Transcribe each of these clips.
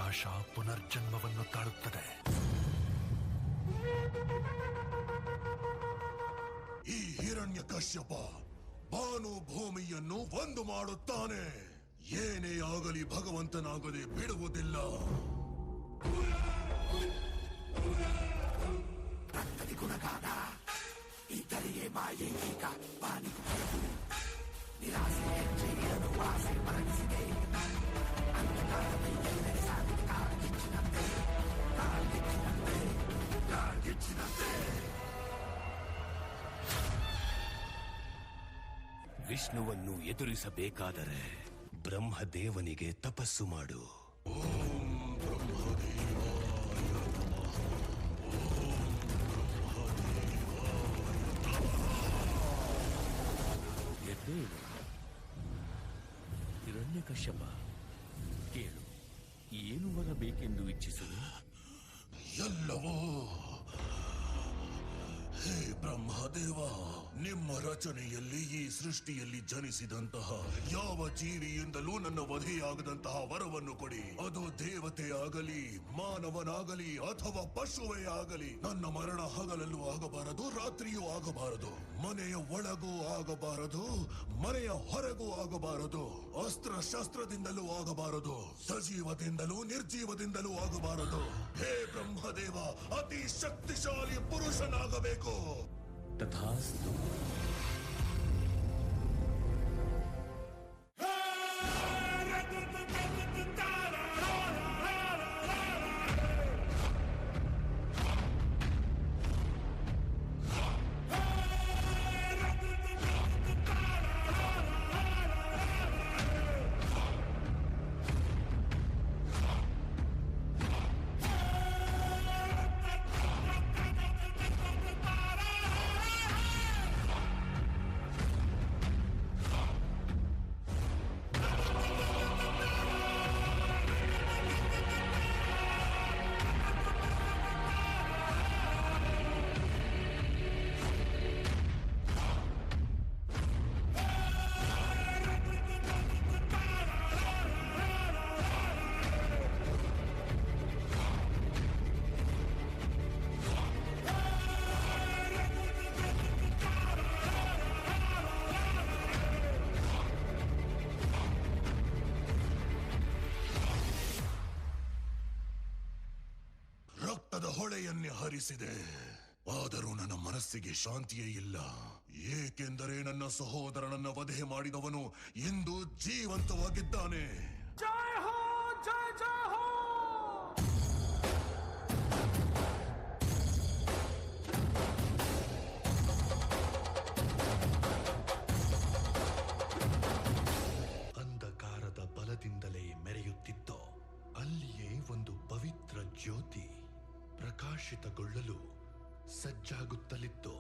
ವಿನಾಶ ಪುನರ್ಜನ್ಮವನ್ನು ತಾಳುತ್ತದೆ. ಈ ಹಿರಣ್ಯಕಶ್ಯಪ ಭಾನು ಭೂಮಿಯನ್ನು ಒಂದು ಮಾಡುತ್ತಾನೆ. ಏನೇ ಆಗಲಿ ಭಗವಂತನಾಗದೆ ಬಿಡುವುದಿಲ್ಲ. ಗುಣಗಾನ ಇತರಿಗೆ ಮಾಯೆ ಈಗ ಪಾನಿಗೆ ನಿರಾಸೆ ಹೆಜ್ಜೆಯನ್ನು ಆಸೆ ಮರಣಿಸಿದೆ. ಅಂಧಕಾರದಲ್ಲಿ ಸಾಗಿದ ಕಾಳ್ಗಿಚ್ಚಿನಂತೆ ಕಾಳ್ಗಿಚ್ಚಿನಂತೆ ಕಾಳ್ಗಿಚ್ಚಿನಂತೆ. ವಿಷ್ಣುವನ್ನು ಎದುರಿಸಬೇಕಾದರೆ ಬ್ರಹ್ಮದೇವನಿಗೆ ತಪಸ್ಸು ಮಾಡು. ಹಿರಣ್ಯಕಶ್ಯಪ, ಕೇಳು, ಏನು ಬರಬೇಕೆಂದು ಇಚ್ಛಿಸುವೆ? ಎಲ್ಲವೂ ಹೇ ಬ್ರಹ್ಮದೇವ, ನಿಮ್ಮ ರಚನೆಯಲ್ಲಿ ಈ ಸೃಷ್ಟಿಯಲ್ಲಿ ಜನಿಸಿದಂತಹ ಯಾವ ಜೀವಿಯಿಂದಲೂ ನನ್ನ ವಧೆಯಾಗದಂತಹ ವರವನ್ನು ಕೊಡಿ. ಅದು ದೇವತೆ ಆಗಲಿ, ಮಾನವನಾಗಲಿ, ಅಥವಾ ಪಶುವೇ ಆಗಲಿ. ನನ್ನ ಮರಣ ಹಗಲಲ್ಲೂ ಆಗಬಾರದು, ರಾತ್ರಿಯೂ ಆಗಬಾರದು. ಮನೆಯ ಒಳಗೂ ಆಗಬಾರದು, ಮನೆಯ ಹೊರಗೂ ಆಗಬಾರದು. ಅಸ್ತ್ರ ಶಸ್ತ್ರದಿಂದಲೂ ಆಗಬಾರದು, ಸಜೀವದಿಂದಲೂ ನಿರ್ಜೀವದಿಂದಲೂ ಆಗಬಾರದು. ಹೇ ಬ್ರಹ್ಮದೇವ, ಅತಿ ಶಕ್ತಿಶಾಲಿ ಪುರುಷನಾಗಬೇಕು. ತಥಾಸ್ತು. ಹೊಳೆಯನ್ನೇ ಹರಿಸಿದೆ. ಆದರೂ ನನ್ನ ಮನಸ್ಸಿಗೆ ಶಾಂತಿಯೇ ಇಲ್ಲ. ಏಕೆಂದರೆ ನನ್ನ ಸಹೋದರನನ್ನ ವಧೆ ಮಾಡಿದವನು ಇಂದು ಜೀವಂತವಾಗಿದ್ದಾನೆ. ಜಯ ಹೋ, ಜಯ ಜಯ ಹೋ. ಅಂಧಕಾರದ ಬಲದಿಂದಲೇ ಮೆರೆಯುತ್ತಿದ್ದೋ ಅಲ್ಲಿಯೇ ಒಂದು ಪವಿತ್ರ ಜ್ಯೋತಿ ಪ್ರಕಾಶಿತಗೊಳ್ಳಲು ಸಜ್ಜಾಗುತ್ತಲಿತ್ತು.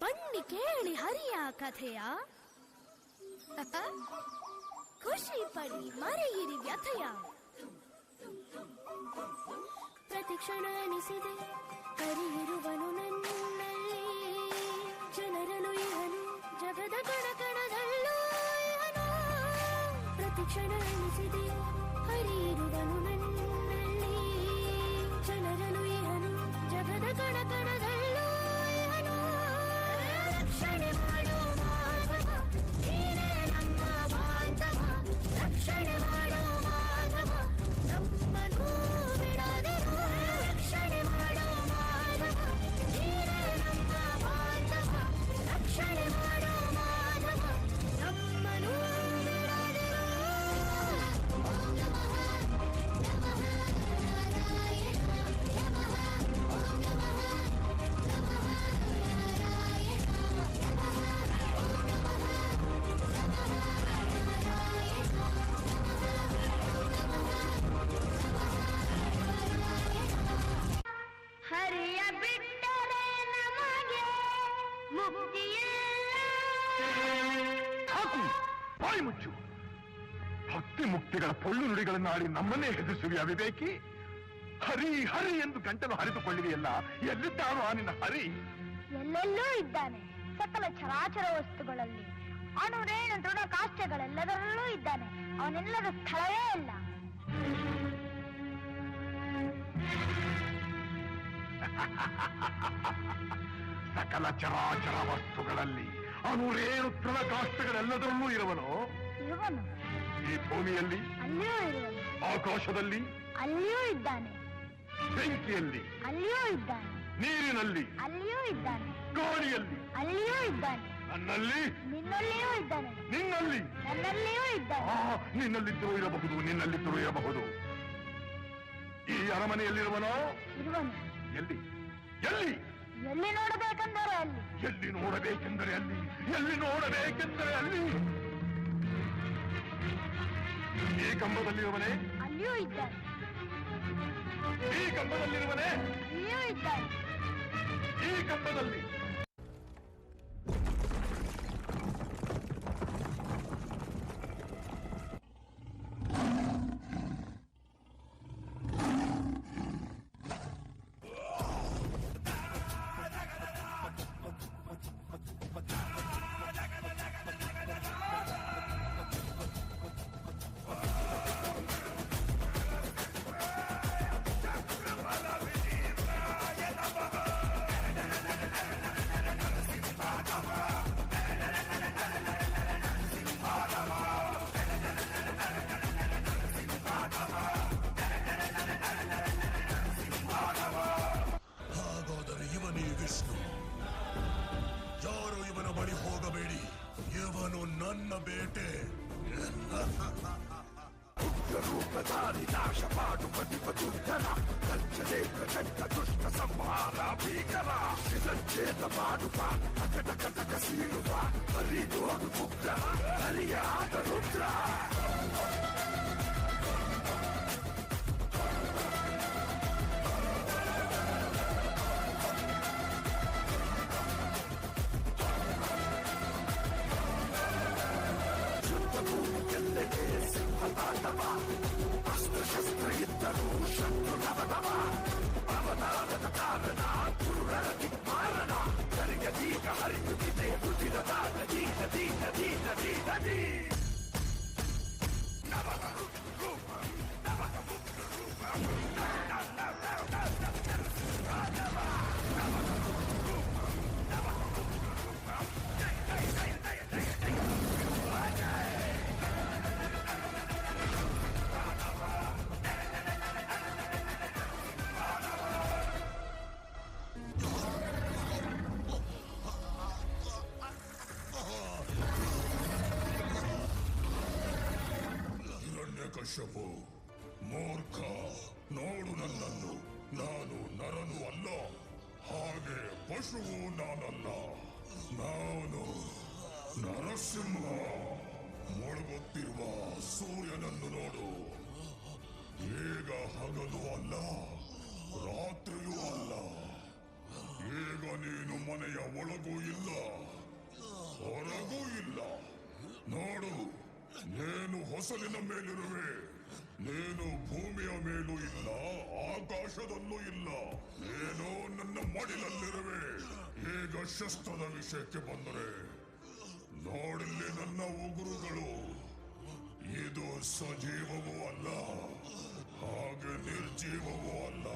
ಬನ್ನಿ ಕೇಳಿ ಹರಿಯ ಕಥೆಯ, ಖುಷಿ ಪಡಿ ಮರೆಯಿರಿ ವ್ಯಥೆಯ. ಪ್ರತಿಕ್ಷಣ ಅನಿಸಿದೆ ಹರಿಯಿರುವನು ನನ್ನಲ್ಲಿ, ಜನರನು ಇವನು ಜಗದ ಕಣ ಕಣದಲ್ಲೂ ಇವನು. ಪ್ರತಿಕ್ಷಣ ಅನಿಸಿದೆ ಹರಿಯಿರುವನು ನನ್ನಲ್ಲಿ, ಜನರನು ಇವನು ಜಗದ ಕಣ ಕಣದಲ್ಲೂ ಇವನು. ರಕ್ಷಣೆ ಮಾಡೋ ಮಾಧವ ನೀನೇ ನಮ್ಮ ಬಾಂಧವ, ರಕ್ಷಣೆ ಮಾಡೋ ಮಾಧವ ನಮ್ಮನ್ನು ಬಿಡದಿರು. ರಕ್ಷಣೆ ಮಾಡೋ ಮಾಧವ ನೀನೇ ನಮ್ಮ ಬಾಂಧವ, ರಕ್ಷಣೆ ಮಾಡೋ ಮಾಧವ ನಮ್ಮನ್ನು ಬಿಡದಿರು. ಓಂ ನಮಃ ನಮಃ ನಾರಾಯಣ ನಮಃ, ಓಂ ನಮಃ ನಮಃ ನಾರಾಯಣ ನಮಃ, ಓಂ ನಮಃ ನಮಃ ನಾರಾಯಣ ಹರಿಯ ಬಿಟ್ಟರೆ ನಮಗೆ ಮುಕ್ತಿಯಿಲ್ಲ. ಸಾಕು, ಬಾಯಿ ಮುಚ್ಚು. ಭಕ್ತಿ ಮುಕ್ತಿಗಳ ಪೊಳ್ಳು ನುಡಿಗಳನ್ನಾಡಿ ನಮ್ಮನ್ನೇ ಹೆದರಿಸುವ ಅವಿವೇಕಿ. ಹರಿ ಹರಿ ಎಂದು ಗಂಟಲು ಹರಿದುಕೊಳ್ಳಿದೆಯಲ್ಲ, ಎಲ್ಲಿದ್ದಾನೋ ಆ ನಿನ್ನ ಹರಿ? ಎಲ್ಲೆಲ್ಲೂ ಇದ್ದಾನೆ. ಸಕಲ ಚರಾಚರ ವಸ್ತುಗಳಲ್ಲಿ ಅವನು ರೇಣು ತೃಣ ಕಾಷ್ಟಗಳೆಲ್ಲದರಲ್ಲೂ ಇದ್ದಾನೆ. ಅವನೆಲ್ಲದ ಸ್ಥಳವೇ ಇಲ್ಲ. ಸಕಲ ಚರಾಚರ ವಸ್ತುಗಳಲ್ಲಿ ಅನುರೇಣು ತೃಣಕಾಷ್ಟಗಳೆಲ್ಲದರಲ್ಲೂ ಇರುವನು. ಇರುವನು. ಈ ಭೂಮಿಯಲ್ಲಿ, ಅಲ್ಲಿಯೂ ಇರುವನು. ಆಕಾಶದಲ್ಲಿ, ಅಲ್ಲಿಯೂ ಇದ್ದಾನೆ. ಬೆಂಕಿಯಲ್ಲಿ, ಅಲ್ಲಿಯೂ ಇದ್ದಾನೆ. ನೀರಿನಲ್ಲಿ, ಅಲ್ಲಿಯೂ ಇದ್ದಾನೆ. ಗಾಳಿಯಲ್ಲಿ, ಅಲ್ಲಿಯೂ ಇದ್ದಾನೆ. ನನ್ನಲ್ಲಿ, ನಿನ್ನಲ್ಲಿಯೂ ಇದ್ದಾನೆ. ನಿನ್ನಲ್ಲಿ, ನನ್ನಲ್ಲಿಯೂ ಇದ್ದಾನೆ. ನಿನ್ನಲ್ಲಿದ್ದರೂ ಇರಬಹುದು, ನಿನ್ನಲ್ಲಿದ್ದರೂ ಇರಬಹುದು. ಈ ಅರಮನೆಯಲ್ಲಿರುವನೋ? ಇರುವನು. ಎಲ್ಲಿ ಎಲ್ಲಿ ಎಲ್ಲಿ ನೋಡಬೇಕೆಂದರೆ ಅಲ್ಲಿ. ಎಲ್ಲಿ ನೋಡಬೇಕೆಂದರೆ ಅಲ್ಲಿ, ಎಲ್ಲಿ ನೋಡಬೇಕೆಂದರೆ ಅಲ್ಲಿ. ಈ ಕಂಬದಲ್ಲಿರುವನೇ? ಅಲ್ಲಿಯೂ ಇದ್ದಾನೆ. ಈ ಕಂಬದಲ್ಲಿರುವನೇ? ಅಲ್ಲಿಯೂ ಇದ್ದಾನೆ. ಈ ಕಂಬದಲ್ಲಿ. ಹಾಗಾದರೆ ಇವನೇ ವಿಷ್ಣು. ಯಾರು ಇವನ ಬಳಿ ಹೋಗಬೇಡಿ, ಇವನು ನನ್ನ ಬೇಟೆ. ರೂಪಧಾರಿ ನಾಶ ಮಾಡುವ ನಿಪದುರ್ಧರ, ಕಂಚನೆ ಪ್ರಚಂಡ ದುಷ್ಟ ಸಂಹಾರ ಭೀಕರ, ಸಂಚೇತ ಮಾಡುವ ಅಕಟ ಕಟಕ ಸೀಳುವ ಹರಿದು ಅದು ಮುಗ್ಧ ಹರಿಯಾದ ರುದ್ರ. ಅಸ್ತ್ರಶಸ್ತ್ರ ಇದ್ದರೂ ಶತ್ರು ನವನವ, ಅವತಾರದ ಕಾರಣ ಗುರುಗಳ ದಿಕ್ಮಾರಣ. ಕರಿಯದೀಗ ಹರಿಯುತ್ತಿದೆ ರುಚಿರದ ನದಿ ನದಿ ನದಿ ನದಿ ನದಿ. ನವನ ರೂಪ, ನವನ ಮುಕ್ತ ರೂಪ, ಕಶ್ಯಪು ಮೂರ್ಖ, ನೋಡು ನನ್ನನ್ನು. ನಾನು ನರನು ಅಲ್ಲ, ಹಾಗೆ ಪಶುವು ನಾನಲ್ಲ. ನಾನು ನರಸಿಂಹ. ಮುಳುಗುತ್ತಿರುವ ಸೂರ್ಯನನ್ನು ನೋಡು. ಈಗ ಹಗಲು ಅಲ್ಲ, ರಾತ್ರಿಯೂ ಅಲ್ಲ. ಈಗ ನೀನು ಮನೆಯ ಒಳಗೂ ಇಲ್ಲ, ಹೊರಗೂ ಇಲ್ಲ. ನೋಡು, ನೀನು ಹೊಸಲಿನ ಮೇಲಿರುವೆ. ನೀನು ಭೂಮಿಯ ಮೇಲೂ ಇಲ್ಲ, ಆಕಾಶದಲ್ಲೂ ಇಲ್ಲ. ನೀನು ನನ್ನ ಮಡಿಲಲ್ಲಿರುವೆ. ಈಗ ಶಸ್ತ್ರದ ವಿಷಯಕ್ಕೆ ಬಂದರೆ, ನೋಡಿಲ್ಲಿ ನನ್ನ ಉಗುರುಗಳು. ಇದು ಸಜೀವವೂ ಅಲ್ಲ, ಹಾಗೆ ನಿರ್ಜೀವವೂ ಅಲ್ಲ.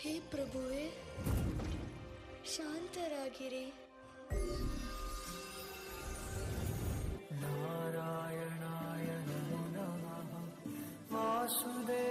ಹೇ ಪ್ರಭುವೇ, ಶಾಂತರಾಗಿರಿ. ನಾರಾಯಣಾಯ ನಮೋ ನಮಃ ವಾಸುದೇವ